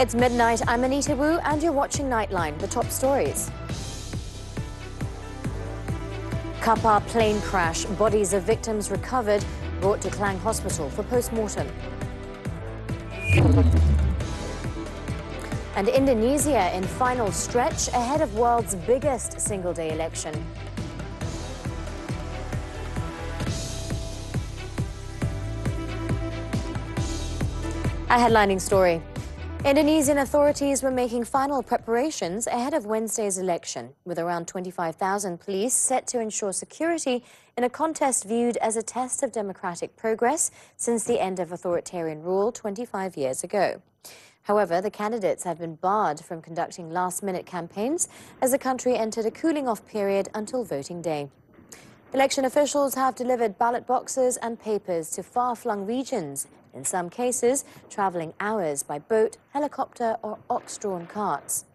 It's midnight. I'm Anita Wu, and you're watching Nightline. The top stories. Kapar plane crash. Bodies of victims recovered, brought to Klang Hospital for post-mortem. And Indonesia in final stretch ahead of world's biggest single-day election. A headlining story. Indonesian authorities were making final preparations ahead of Wednesday's election, with around 25,000 police set to ensure security in a contest viewed as a test of democratic progress since the end of authoritarian rule 25 years ago. However, the candidates have been barred from conducting last-minute campaigns as the country entered a cooling-off period until voting day. Election officials have delivered ballot boxes and papers to far-flung regions, in some cases travelling hours by boat, helicopter or ox-drawn carts.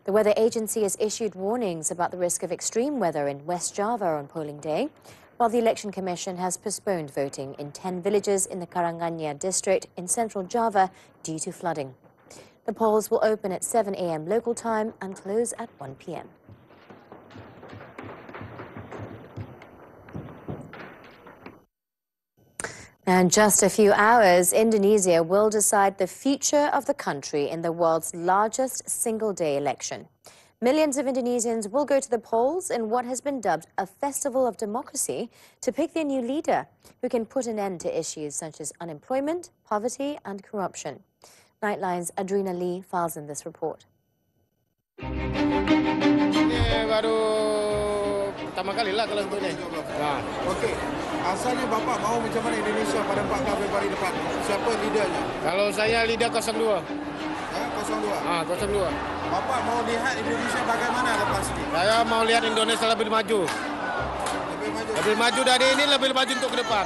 The weather agency has issued warnings about the risk of extreme weather in West Java on polling day, while the Election Commission has postponed voting in 10 villages in the Karanganyar district in central Java due to flooding. The polls will open at 7 a.m. local time and close at 1 p.m. In just a few hours, Indonesia will decide the future of the country in the world's largest single-day election. Millions of Indonesians will go to the polls in what has been dubbed a festival of democracy to pick their new leader, who can put an end to issues such as unemployment, poverty and corruption. Nightline's Adrina Lee files in this report. Ini baru pertama kali lah kalau untuk ini. Okey. Asalnya Bapak mahu macam mana Indonesia pada 4 Februari depan? Siapa lidernya? Kalau saya lider 02. 02? 02. Bapak mau lihat Indonesia bagaimana lepas ini? Saya mau lihat Indonesia lebih maju. Lebih maju dari ini, lebih maju untuk ke depan.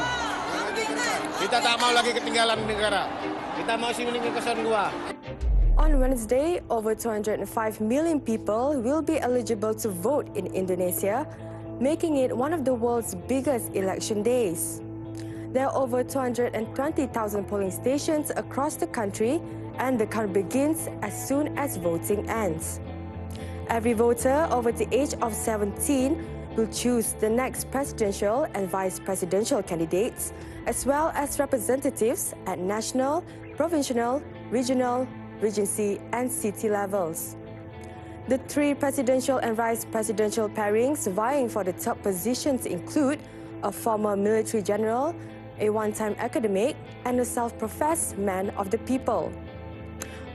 Kita tak mau lagi ketinggalan negara. Kita mau sini ke 02. On Wednesday, over 205 million people will be eligible to vote in Indonesia, making it one of the world's biggest election days. There are over 220,000 polling stations across the country, and the count begins as soon as voting ends. Every voter over the age of 17 will choose the next presidential and vice presidential candidates, as well as representatives at national, provincial, regional, regency and city levels. The 3 presidential and vice presidential pairings vying for the top positions include a former military general, a one-time academic, and a self-professed man of the people.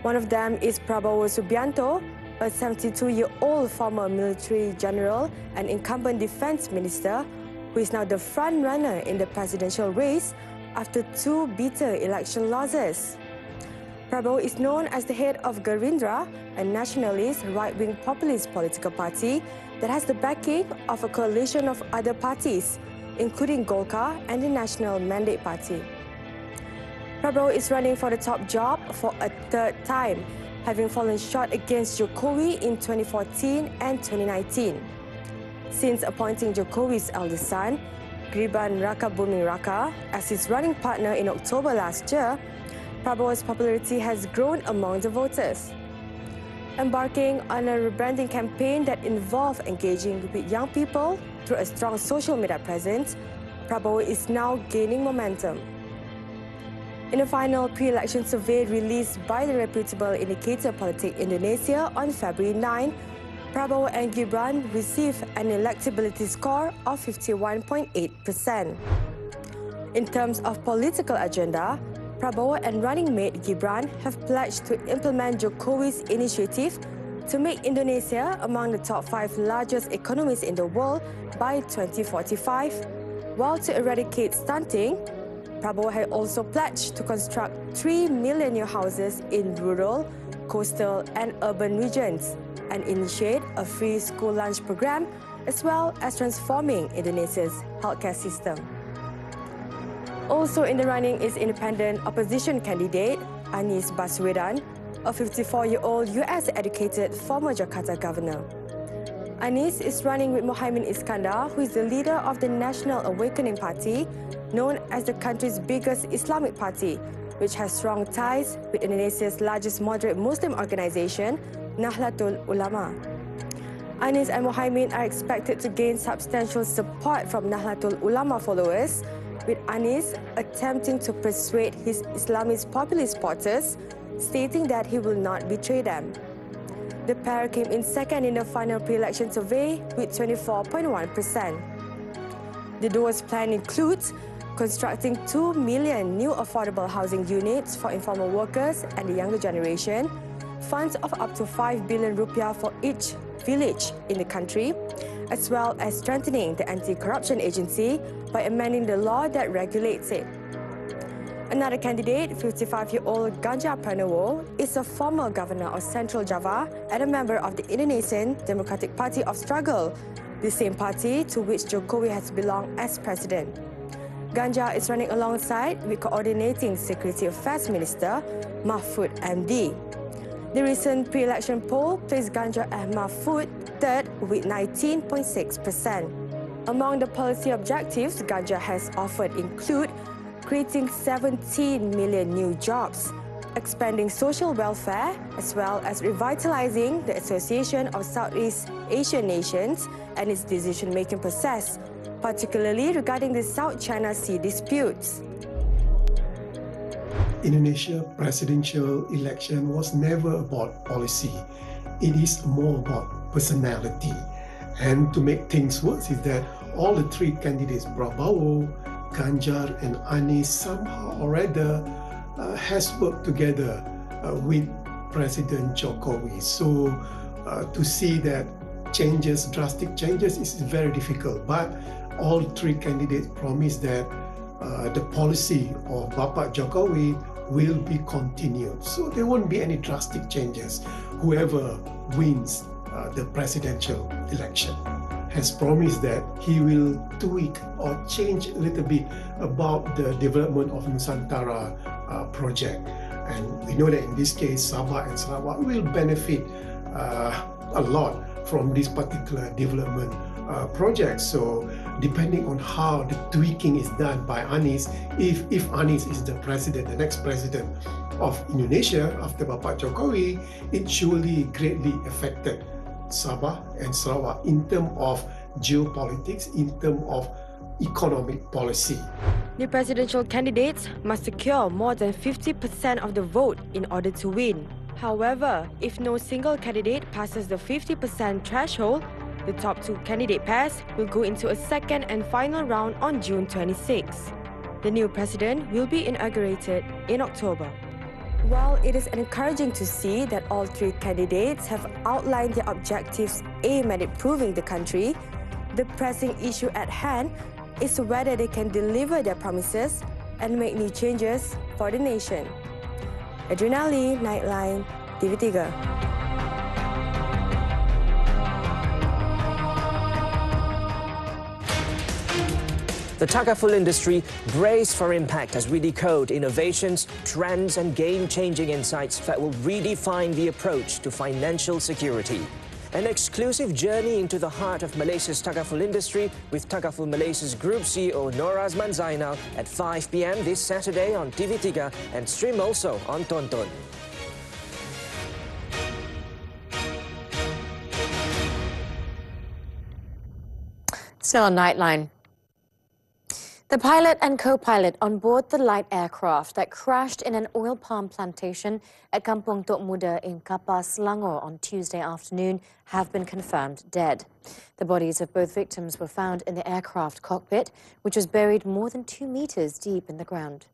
One of them is Prabowo Subianto, a 72-year-old former military general and incumbent defense minister, who is now the front-runner in the presidential race after 2 bitter election losses. Prabowo is known as the head of Gerindra, a nationalist right-wing populist political party that has the backing of a coalition of other parties, including Golkar and the National Mandate Party. Prabowo is running for the top job for a 3rd time, having fallen short against Jokowi in 2014 and 2019. Since appointing Jokowi's eldest son, Gibran Rakabuming Raka, as his running partner in October last year, Prabowo's popularity has grown among the voters. Embarking on a rebranding campaign that involved engaging with young people through a strong social media presence, Prabowo is now gaining momentum. In a final pre-election survey released by the reputable indicator Politik Indonesia on February 9, Prabowo and Gibran received an electability score of 51.8%. In terms of political agenda, Prabowo and running mate Gibran have pledged to implement Jokowi's initiative to make Indonesia among the top 5 largest economies in the world by 2045, while to eradicate stunting, Prabowo had also pledged to construct 3 million new houses in rural, coastal and urban regions and initiate a free school lunch program, as well as transforming Indonesia's healthcare system. Also in the running is independent opposition candidate Anies Baswedan, a 54-year-old US-educated former Jakarta governor. Anies is running with Mohaimin Iskandar, who is the leader of the National Awakening Party, known as the country's biggest Islamic party, which has strong ties with Indonesia's largest moderate Muslim organization, Nahdlatul Ulama. Anies and Muhaimin are expected to gain substantial support from Nahdlatul Ulama followers, with Anies attempting to persuade his Islamist populist supporters, stating that he will not betray them. The pair came in second in the final pre-election survey with 24.1%. The duo's plan includes constructing 2 million new affordable housing units for informal workers and the younger generation, funds of up to 5 billion rupiah for each village in the country, as well as strengthening the anti-corruption agency by amending the law that regulates it. Another candidate, 55-year-old Ganjar Pranowo, is a former governor of Central Java and a member of the Indonesian Democratic Party of Struggle, the same party to which Jokowi has belonged as president. Ganjar is running alongside with coordinating Security Affairs Minister Mahfud MD. The recent pre-election poll placed Ganjar and Mahfud third with 19.6%. Among the policy objectives Ganjar has offered include creating 17 million new jobs, expanding social welfare, as well as revitalizing the Association of Southeast Asian Nations and its decision-making process, particularly regarding the South China Sea disputes. Indonesia presidential election was never about policy. It is more about personality. And to make things worse is that all the three candidates, Prabowo, Ganjar and Anies, somehow or other has worked together with President Jokowi. So to see that changes, drastic changes, is very difficult. But all three candidates promise that the policy of Bapak Jokowi will be continued. So there won't be any drastic changes. Whoever wins the presidential election has promised that he will tweak or change a little bit about the development of Nusantara project. And we know that in this case, Sabah and Sarawak will benefit a lot from this particular development project. So depending on how the tweaking is done by Anies, if Anies is the president, the next president of Indonesia after Bapak Jokowi, it surely greatly affected Sabah and Sarawak in terms of geopolitics, in terms of economic policy. The presidential candidates must secure more than 50% of the vote in order to win. However, if no single candidate passes the 50% threshold, the top two candidate pairs will go into a second and final round on June 26. The new president will be inaugurated in October. While it is encouraging to see that all three candidates have outlined their objectives aimed at improving the country, the pressing issue at hand is whether they can deliver their promises and make new changes for the nation. Adriana Lee, Nightline, TV3. The Takaful industry brace for impact as we decode innovations, trends and game-changing insights that will redefine the approach to financial security. An exclusive journey into the heart of Malaysia's Takaful industry with Takaful Malaysia's Group CEO Nur Azman Zainal at 5 p.m. this Saturday on TV3 and stream also on Tonton. Still on Nightline. The pilot and co-pilot on board the light aircraft that crashed in an oil palm plantation at Kampung Tok Muda in Kapar, Selangor on Tuesday afternoon have been confirmed dead. The bodies of both victims were found in the aircraft cockpit, which was buried more than 2 meters deep in the ground.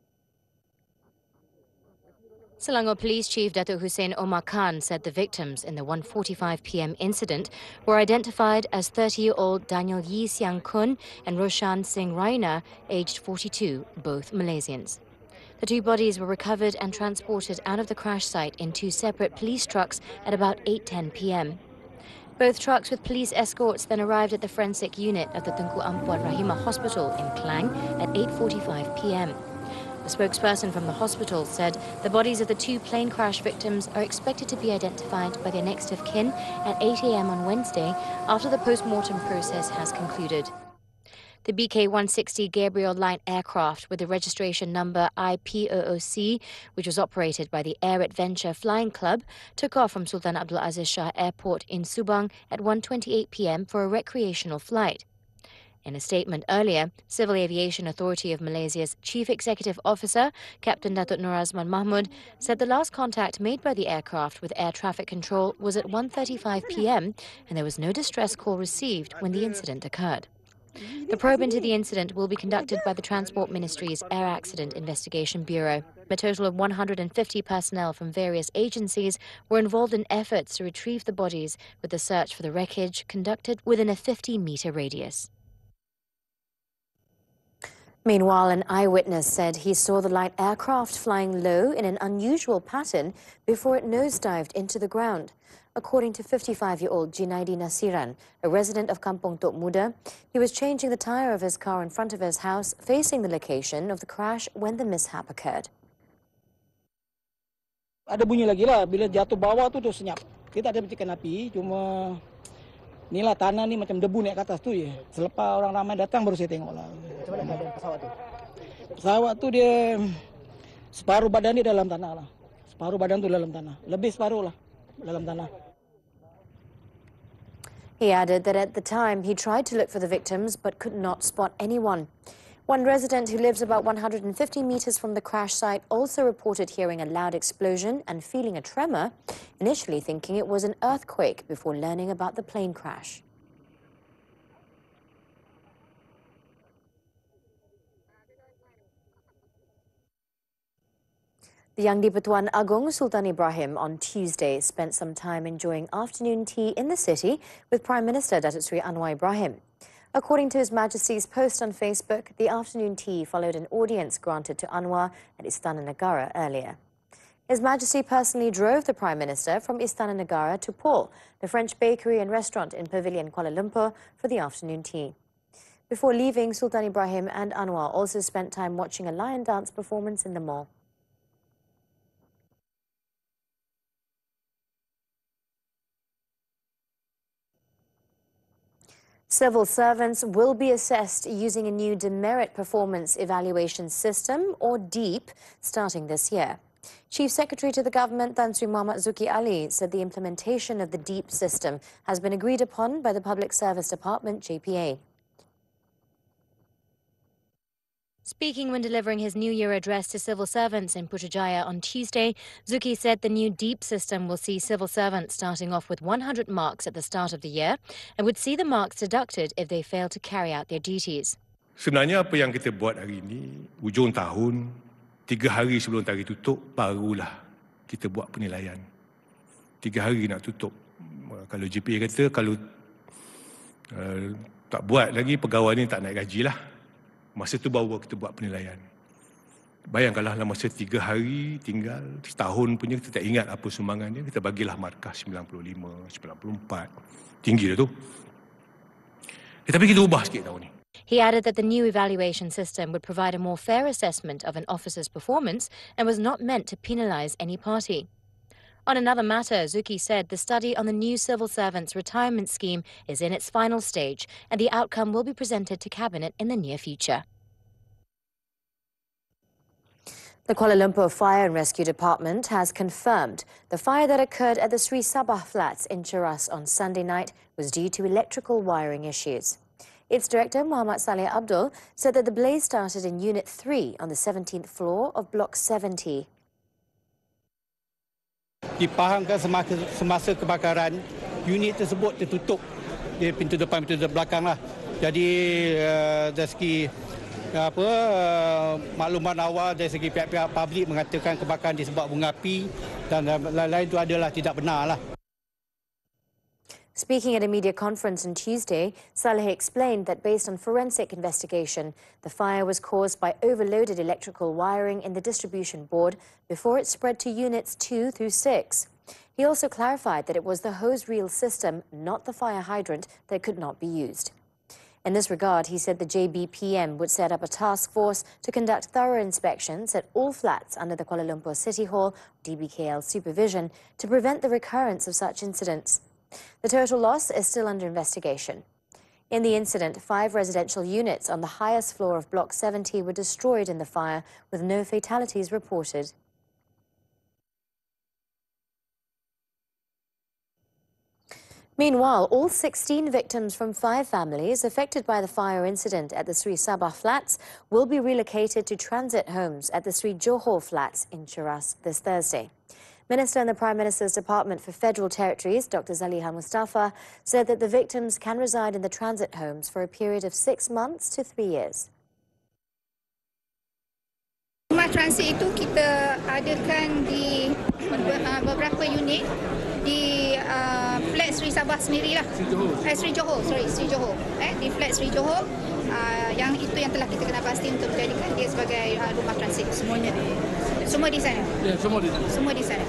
Selangor Police Chief Datuk Hussein Omar Khan said the victims in the 1:45 p.m. incident were identified as 30-year-old Daniel Yi Siang Kun and Roshan Singh Raina, aged 42, both Malaysians. The two bodies were recovered and transported out of the crash site in 2 separate police trucks at about 8:10 p.m. Both trucks with police escorts then arrived at the forensic unit of the Tunku Ampuan Rahimah Hospital in Klang at 8:45 p.m. A spokesperson from the hospital said the bodies of the 2 plane crash victims are expected to be identified by their next of kin at 8 a.m. on Wednesday after the post-mortem process has concluded. The BK-160 Gabriel Line aircraft with the registration number IPOOC, which was operated by the Air Adventure Flying Club, took off from Sultan Abdul Aziz Shah Airport in Subang at 1:28 p.m. for a recreational flight. In a statement earlier, Civil Aviation Authority of Malaysia's Chief Executive Officer, Captain Datuk Nur Azman Mahmud, said the last contact made by the aircraft with air traffic control was at 1:35 p.m. and there was no distress call received when the incident occurred. The probe into the incident will be conducted by the Transport Ministry's Air Accident Investigation Bureau. A total of 150 personnel from various agencies were involved in efforts to retrieve the bodies, with the search for the wreckage conducted within a 50-metre radius. Meanwhile, an eyewitness said he saw the light aircraft flying low in an unusual pattern before it nosedived into the ground. According to 55-year-old Junaidi Nasiran, a resident of Kampung Tok Muda, he was changing the tyre of his car in front of his house, facing the location of the crash when the mishap occurred. Ada bunyi lagi lah, bila jatuh bawah tu senyap. Kita ada percikan api, cuma inilah tanah ni macam debu naik ke atas tu je. Selepas orang ramai datang baru saya tengok lah. Macam mana keadaan pesawat tu? Pesawat tu dia separuh badan dia dalam tanah lah. Separuh badan tu dalam tanah. Lebih separuh lah dalam tanah. He added that at the time he tried to look for the victims but could not spot anyone. One resident who lives about 150 meters from the crash site also reported hearing a loud explosion and feeling a tremor, initially thinking it was an earthquake before learning about the plane crash. The Yang di-Pertuan Agong Sultan Ibrahim on Tuesday spent some time enjoying afternoon tea in the city with Prime Minister Datuk Seri Anwar Ibrahim. According to His Majesty's post on Facebook, the afternoon tea followed an audience granted to Anwar at Istana Negara earlier. His Majesty personally drove the Prime Minister from Istana Negara to Paul, the French bakery and restaurant in Pavilion Kuala Lumpur, for the afternoon tea. Before leaving, Sultan Ibrahim and Anwar also spent time watching a lion dance performance in the mall. Civil servants will be assessed using a new Demerit Performance Evaluation System, or DEEP, starting this year. Chief Secretary to the Government, Tan Sri Muhammad Zuki Ali, said the implementation of the DEEP system has been agreed upon by the Public Service Department, JPA. Speaking when delivering his New Year address to civil servants in Putrajaya on Tuesday, Zuki said the new DEEP system will see civil servants starting off with 100 marks at the start of the year and would see the marks deducted if they fail to carry out their duties. Sebenarnya apa yang kita buat hari ini, hujung tahun, 3 hari sebelum tarikh tutup, barulah kita buat penilaian. 3 hari nak tutup. Kalau JPA kata, kalau tak buat lagi, pegawai ni tak naik gaji lah. Masa tu baru kita buat penilaian. Bayangkanlah dalam masa 3 hari tinggal, setahun punya kita tak ingat apa sumbangan dia, kita bagilah markah 95, 94. Tinggi dah tu. Tapi kita ubah sikit tahun ni. He added that the new evaluation system would provide a more fair assessment of an officer's performance and was not meant to penalise any party. On another matter, Zuki said the study on the new civil servants' retirement scheme is in its final stage and the outcome will be presented to Cabinet in the near future. The Kuala Lumpur Fire and Rescue Department has confirmed the fire that occurred at the Sri Sabah flats in Cheras on Sunday night was due to electrical wiring issues. Its director, Muhammad Saleh Abdul, said that the blaze started in Unit 3 on the 17th floor of Block 70. Dipahamkan semasa kebakaran, unit tersebut tertutup di pintu depan, pintu belakang lah. Jadi dari segi makluman awal dari segi pihak-pihak publik mengatakan kebakaran disebabkan bunga api dan lain-lain itu adalah tidak benar lah. Speaking at a media conference on Tuesday, Saleh explained that based on forensic investigation, the fire was caused by overloaded electrical wiring in the distribution board before it spread to units 2 through 6. He also clarified that it was the hose reel system, not the fire hydrant, that could not be used. In this regard, he said the JBPM would set up a task force to conduct thorough inspections at all flats under the Kuala Lumpur City Hall, DBKL supervision, to prevent the recurrence of such incidents. The total loss is still under investigation. In the incident, 5 residential units on the highest floor of Block 70 were destroyed in the fire, with no fatalities reported. Meanwhile, all 16 victims from 5 families affected by the fire incident at the Sri Sabah flats will be relocated to transit homes at the Sri Johor flats in Cheras this Thursday. Minister in the Prime Minister's Department for Federal Territories, Dr. Zaliha Mustafa, said that the victims can reside in the transit homes for a period of 6 months to 3 years. Rumah transit itu kita adakan di beberapa unit di flat Sri Sabah sendirilah. Sri Johor, Sri Johor. Di flat Sri Johor, yang itu yang telah kita kena pasti untuk menjadikan dia sebagai rumah transit. Semuanya semua di sana. Ya, semua di sana. Semua di sana.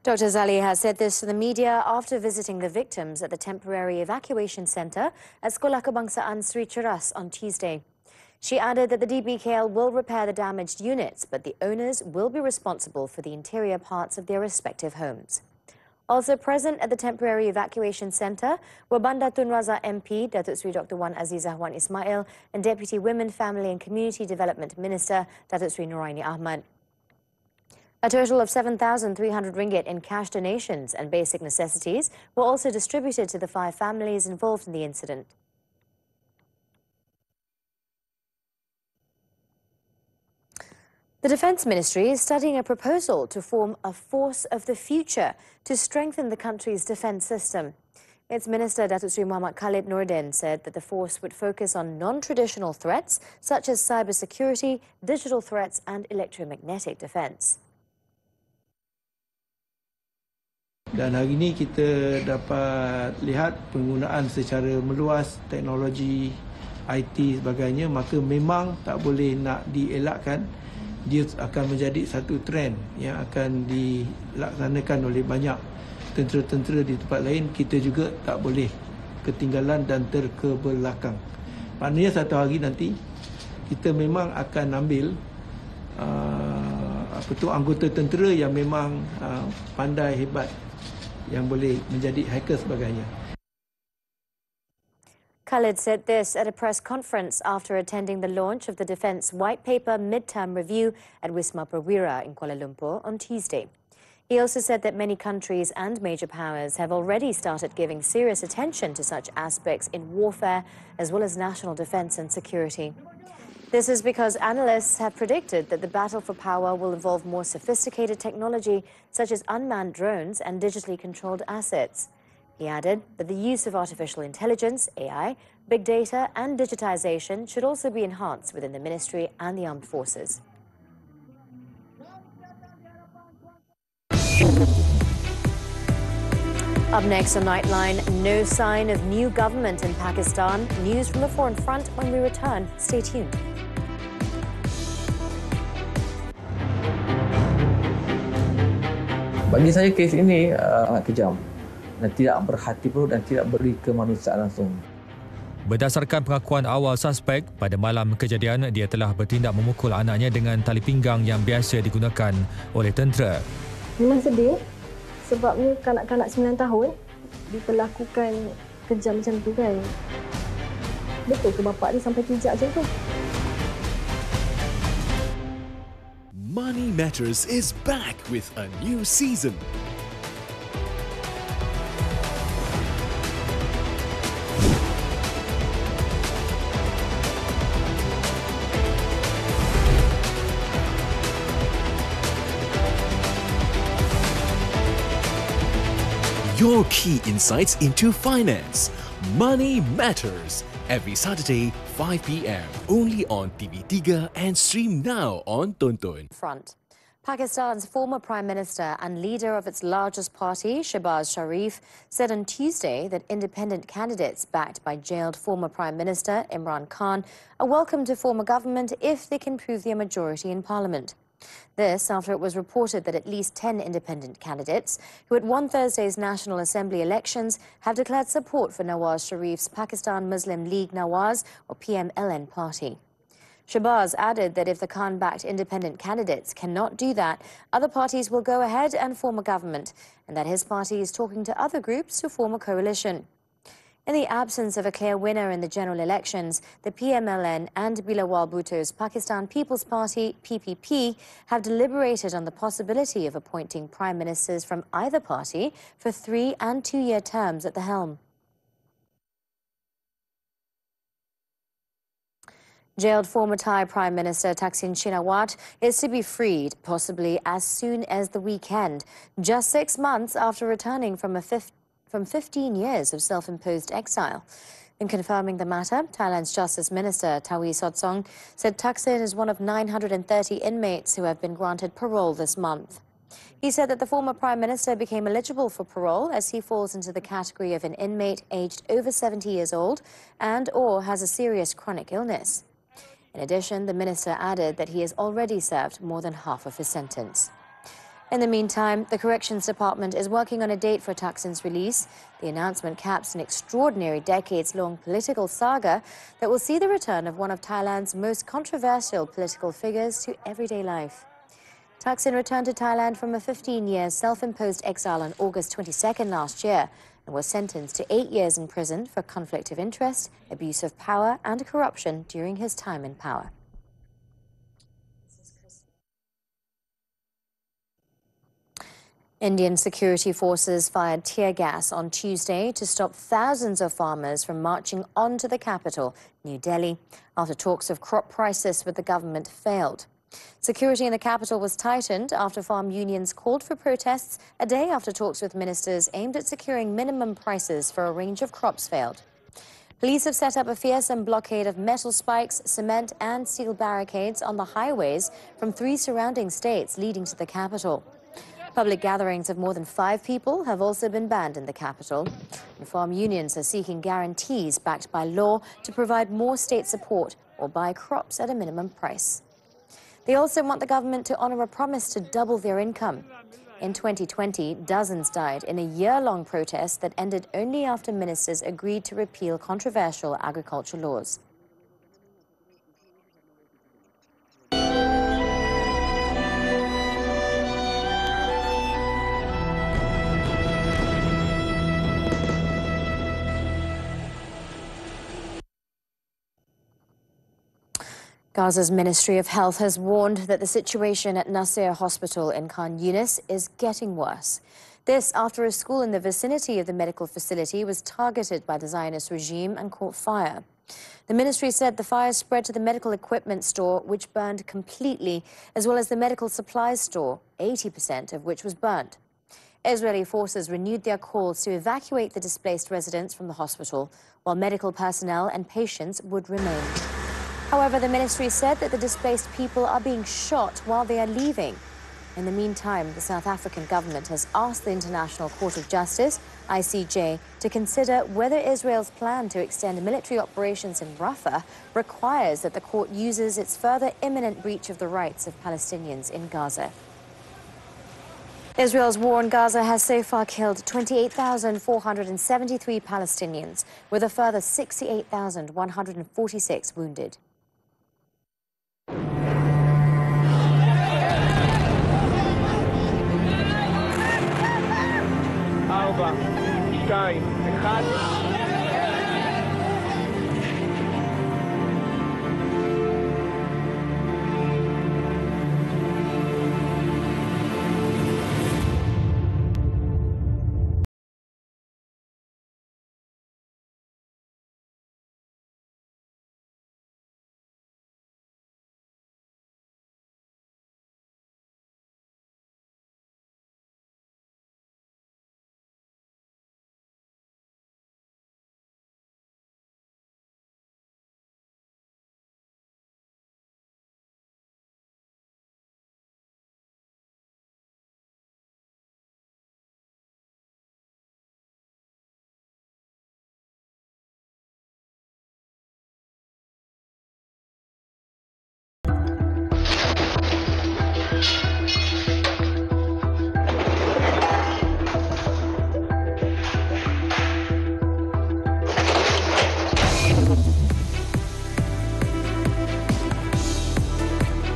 Dr. Zaliha said this to the media after visiting the victims at the temporary evacuation centre at Sekolah Kebangsaan Sri Cheras on Tuesday. She added that the DBKL will repair the damaged units, but the owners will be responsible for the interior parts of their respective homes. Also present at the temporary evacuation centre were Bandar Tun Razak MP, Datuk Seri Dr. Wan Azizah Wan Ismail, and Deputy Women, Family and Community Development Minister, Datuk Seri Nuraini Ahmad. A total of 7,300 ringgit in cash donations and basic necessities were also distributed to the 5 families involved in the incident. The Defence Ministry is studying a proposal to form a force of the future to strengthen the country's defence system. Its Minister, Datuk Seri Muhammad Khalid Nordin, said that the force would focus on non-traditional threats such as cybersecurity, digital threats and electromagnetic defence. Dan hari ini kita dapat lihat penggunaan secara meluas teknologi IT sebagainya, maka memang tak boleh nak dielakkan. Dia akan menjadi satu trend yang akan dilaksanakan oleh banyak tentera-tentera di tempat lain. Kita juga tak boleh ketinggalan dan terkebelakang. Maknanya satu hari nanti kita memang akan ambil anggota tentera yang memang pandai, hebat, yang boleh menjadi hacker sebagainya. Khalid said this at a press conference after attending the launch of the Defence White Paper Midterm Review at Wisma Perwira in Kuala Lumpur on Tuesday. He also said that many countries and major powers have already started giving serious attention to such aspects in warfare as well as national defence and security. This is because analysts have predicted that the battle for power will involve more sophisticated technology such as unmanned drones and digitally controlled assets. He added that the use of artificial intelligence, AI, big data and digitization should also be enhanced within the ministry and the armed forces. Up next on Nightline, no sign of new government in Pakistan. News from the foreign front when we return. Stay tuned. Bagi saya kes ini sangat kejam dan tidak berhati buruk dan tidak beri kemanusiaan langsung. Berdasarkan pengakuan awal suspek, pada malam kejadian dia telah bertindak memukul anaknya dengan tali pinggang yang biasa digunakan oleh tentera. Memang sedih sebabnya kanak-kanak 9 tahun diperlakukan kejam macam tu kan. Betul ke bapak ni sampai pijak macam tu? Money Matters is back with a new season. Your key insights into finance. Money Matters. Every Saturday, 5 p.m. Only on TV3 and stream now on Tonton. Front. Pakistan's former Prime Minister and leader of its largest party, Shehbaz Sharif, said on Tuesday that independent candidates backed by jailed former Prime Minister Imran Khan are welcome to form a government if they can prove their majority in Parliament. This after it was reported that at least 10 independent candidates who had won Thursday's National Assembly elections have declared support for Nawaz Sharif's Pakistan Muslim League Nawaz or PMLN party. Shehbaz added that if the Khan-backed independent candidates cannot do that, other parties will go ahead and form a government, and that his party is talking to other groups to form a coalition. In the absence of a clear winner in the general elections, the PMLN and Bilawal Bhutto's Pakistan People's Party, PPP, have deliberated on the possibility of appointing prime ministers from either party for 3- and 2-year terms at the helm. Jailed former Thai Prime Minister Thaksin Shinawatra is to be freed, possibly as soon as the weekend, just 6 months after returning from 15 years of self-imposed exile. In confirming the matter, Thailand's Justice Minister Tawi Sotsong said Thaksin is one of 930 inmates who have been granted parole this month. He said that the former Prime Minister became eligible for parole as he falls into the category of an inmate aged over 70 years old and/or has a serious chronic illness. In addition, the minister added that he has already served more than half of his sentence. In the meantime, the Corrections Department is working on a date for Thaksin's release. The announcement caps an extraordinary decades-long political saga that will see the return of one of Thailand's most controversial political figures to everyday life. Thaksin returned to Thailand from a 15-year self-imposed exile on August 22nd last year and was sentenced to 8 years in prison for conflict of interest, abuse of power and corruption during his time in power. Indian security forces fired tear gas on Tuesday to stop thousands of farmers from marching on to the capital, New Delhi, after talks of crop prices with the government failed. Security in the capital was tightened after farm unions called for protests a day after talks with ministers aimed at securing minimum prices for a range of crops failed. Police have set up a fearsome blockade of metal spikes, cement and steel barricades on the highways from 3 surrounding states leading to the capital. Public gatherings of more than 5 people have also been banned in the capital. And farm unions are seeking guarantees backed by law to provide more state support or buy crops at a minimum price. They also want the government to honour a promise to double their income. In 2020, dozens died in a year-long protest that ended only after ministers agreed to repeal controversial agriculture laws. Gaza's Ministry of Health has warned that the situation at Nasser Hospital in Khan Yunis is getting worse. This after a school in the vicinity of the medical facility was targeted by the Zionist regime and caught fire. The ministry said the fire spread to the medical equipment store, which burned completely, as well as the medical supplies store, 80% of which was burnt. Israeli forces renewed their calls to evacuate the displaced residents from the hospital, while medical personnel and patients would remain. However, the ministry said that the displaced people are being shot while they are leaving. In the meantime, the South African government has asked the International Court of Justice, ICJ, to consider whether Israel's plan to extend military operations in Rafah requires that the court uses its further imminent breach of the rights of Palestinians in Gaza. Israel's war in Gaza has so far killed 28,473 Palestinians, with a further 68,146 wounded.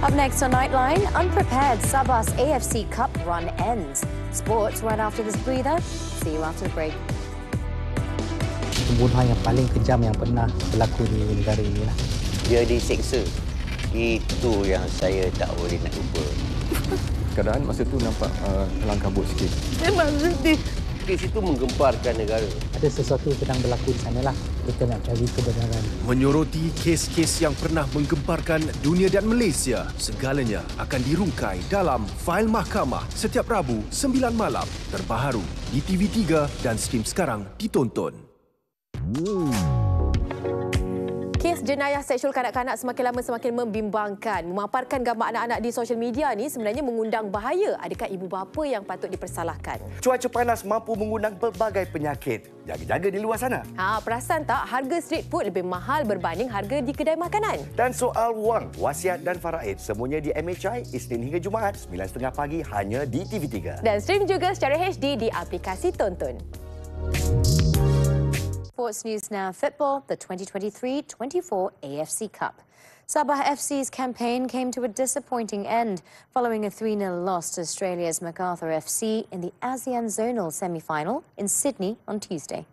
Up next on Nightline, unprepared Sabah's AFC Cup run ends. Sports right after this breather. See you after the break. pembunuhan yang paling kejam yang pernah berlaku di negara ini lah. Dia diseksa. Itu yang saya tak boleh nak lupa. Keadaan masa tu nampak kelang kabut sikit. Memang sedih. Kes itu menggemparkan negara. Ada sesuatu yang sedang berlaku di sana lah. Kita nak cari kebenaran. Menyoroti kes-kes yang pernah menggemparkan dunia dan Malaysia, segalanya akan dirungkai dalam Fail Mahkamah setiap Rabu 9 malam. Terbaharu di TV3 dan stream sekarang ditonton. Kes jenayah seksual kanak-kanak semakin lama semakin membimbangkan. Memaparkan gambar anak-anak di sosial media ni sebenarnya mengundang bahaya. Adakah ibu bapa yang patut dipersalahkan? Cuaca panas mampu mengundang pelbagai penyakit. Jaga-jaga di luar sana. Perasan tak harga street food lebih mahal berbanding harga di kedai makanan? Dan soal wang, wasiat dan faraid semuanya di MHI Isnin hingga Jumaat 9.30 pagi hanya di TV3. Dan stream juga secara HD di aplikasi Tonton. Sports news now. Football, the 2023-24 AFC Cup. Sabah FC's campaign came to a disappointing end following a 3-0 loss to Australia's MacArthur FC in the ASEAN Zonal semi-final in Sydney on Tuesday.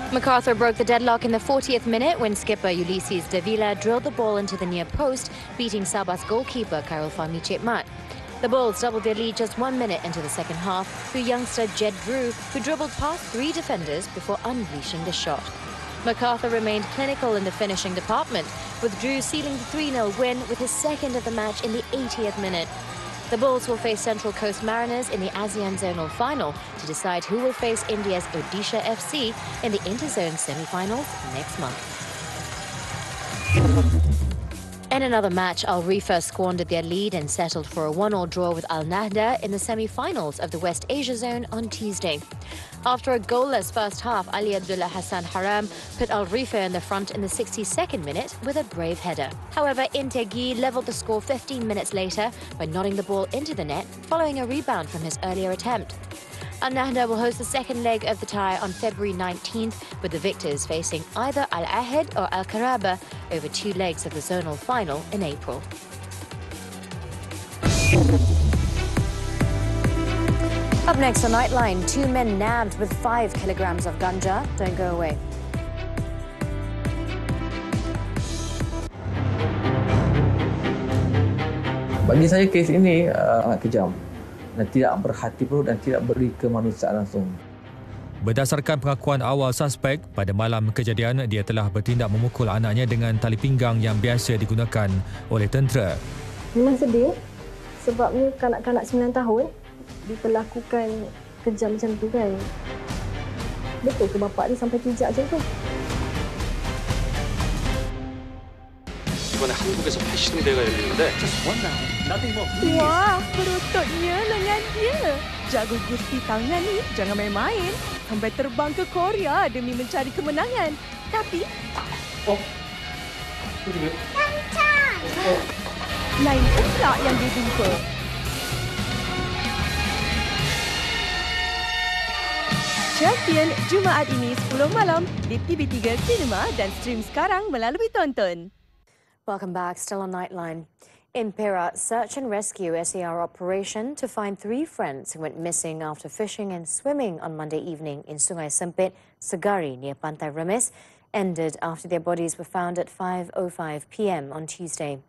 MacArthur broke the deadlock in the 40th minute when skipper Ulysses Davila drilled the ball into the near post, beating Sabah's goalkeeper Khairul Fahmi Chetmat. The Bulls doubled their lead just 1 minute into the second half through youngster Jed Drew, who dribbled past 3 defenders before unleashing the shot. MacArthur remained clinical in the finishing department, with Drew sealing the 3-0 win with his second of the match in the 80th minute. The Bulls will face Central Coast Mariners in the ASEAN Zonal final to decide who will face India's Odisha FC in the Interzone semi-finals next month. In another match, Al Rifa squandered their lead and settled for a 1-1 draw with Al Nahda in the semi-finals of the West Asia Zone on Tuesday. After a goalless first half, Ali Abdullah Hassan Haram put Al Rifa in the front in the 62nd minute with a brave header. However, Integi levelled the score 15 minutes later by nodding the ball into the net following a rebound from his earlier attempt. Al Nahda will host the second leg of the tie on February 19th, with the victors facing either Al Ahad or Al Karaba over 2 legs of the zonal final in April. Up next on Nightline, 2 men nabbed with 5 kilograms of ganja. Don't go away. Bagi saya kes ini sangat kejam dan tidak berhati perut dan tidak beri kemanusiaan langsung. Berdasarkan pengakuan awal suspek, pada malam kejadian dia telah bertindak memukul anaknya dengan tali pinggang yang biasa digunakan oleh tentera. Memang sedih sebabnya kanak-kanak 9 tahun diperlakukan kejam macam tu kan. Betul ke bapak dia sampai pijak macam tu? 이번에 한국에서 패싱 대회가 열리는데 Wah, berututnya lengan dia. Jago gusti tangan ni jangan main-main. Sampai terbang ke Korea demi mencari kemenangan. Tapi lain pula yang dia jumpa. Champion Jumaat ini 10 malam di TV3 Cinema dan stream sekarang melalui Tonton. Welcome back. Still on Nightline. In Perak, search and rescue SAR operation to find 3 friends who went missing after fishing and swimming on Monday evening in Sungai Sempit, Segari near Pantai Remis ended after their bodies were found at 5:05 p.m. on Tuesday.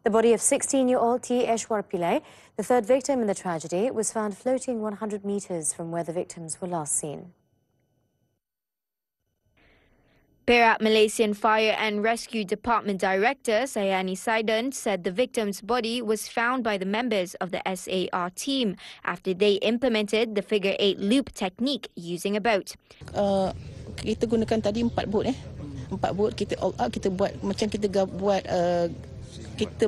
The body of 16-year-old T. Eshwar Pillai, the third victim in the tragedy, was found floating 100 meters from where the victims were last seen. Perak Malaysian Fire and Rescue Department Director Sayani Saidan said the victim's body was found by the members of the SAR team after they implemented the figure 8 loop technique using a boat. Kita gunakan tadi 4 boat 4 boat kita all out, kita buat macam kita buat kita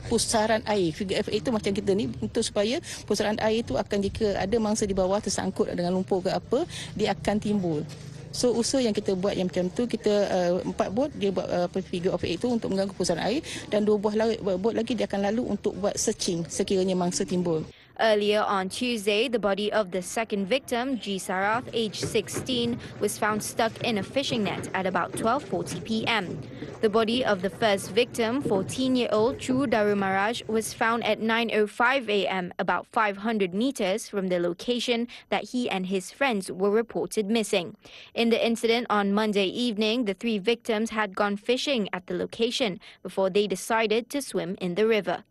pusaran air. Figure 8 itu macam kita ni untuk supaya pusaran air itu akan jika ada mangsa di bawah tersangkut dengan lumpur ke apa, dia akan timbul. So usaha yang kita buat yang macam tu, kita 4 bot dia buat figure of 8 itu untuk mengganggu pusaran air dan 2 buah bot lagi dia akan lalu untuk buat searching sekiranya mangsa timbul. Earlier on Tuesday, the body of the second victim, G. Sarath, aged 16, was found stuck in a fishing net at about 12:40 p.m. The body of the first victim, 14-year-old Chu Darumaraj, was found at 9:05 a.m., about 500 meters from the location that he and his friends were reported missing. In the incident on Monday evening, the three victims had gone fishing at the location before they decided to swim in the river.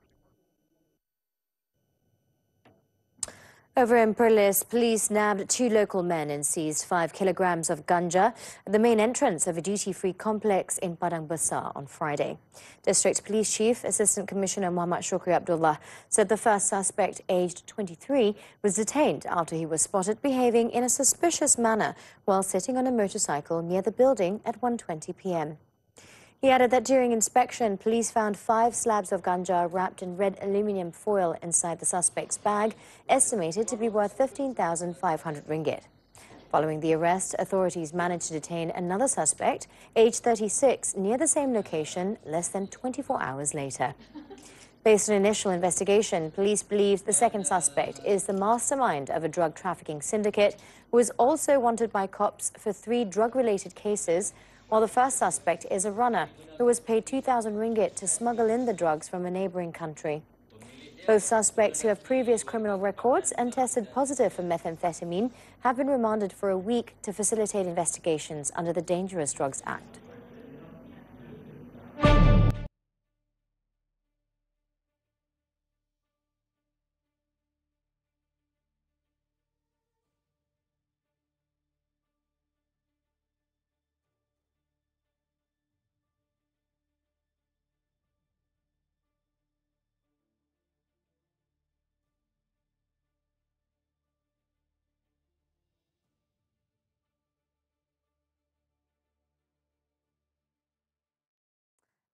Over in Perlis, police nabbed 2 local men and seized 5 kilograms of ganja at the main entrance of a duty-free complex in Padang Besar on Friday. District Police Chief Assistant Commissioner Muhammad Shukri Abdullah said the first suspect, aged 23, was detained after he was spotted behaving in a suspicious manner while sitting on a motorcycle near the building at 1:20 p.m. He added that during inspection, police found 5 slabs of ganja wrapped in red aluminium foil inside the suspect's bag, estimated to be worth 15,500 ringgit. Following the arrest, authorities managed to detain another suspect, aged 36, near the same location less than 24 hours later. Based on initial investigation, police believe the second suspect is the mastermind of a drug trafficking syndicate who is also wanted by cops for 3 drug-related cases, while the first suspect is a runner who was paid 2,000 ringgit to smuggle in the drugs from a neighbouring country. Both suspects, who have previous criminal records and tested positive for methamphetamine, have been remanded for a week to facilitate investigations under the Dangerous Drugs Act.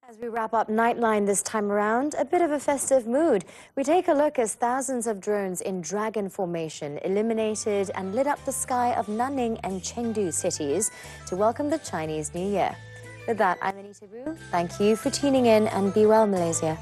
As we wrap up Nightline this time around, a bit of a festive mood. We take a look as thousands of drones in dragon formation illuminated and lit up the sky of Nanning and Chengdu cities to welcome the Chinese New Year. With that, I'm Anita Wu. Thank you for tuning in and be well, Malaysia.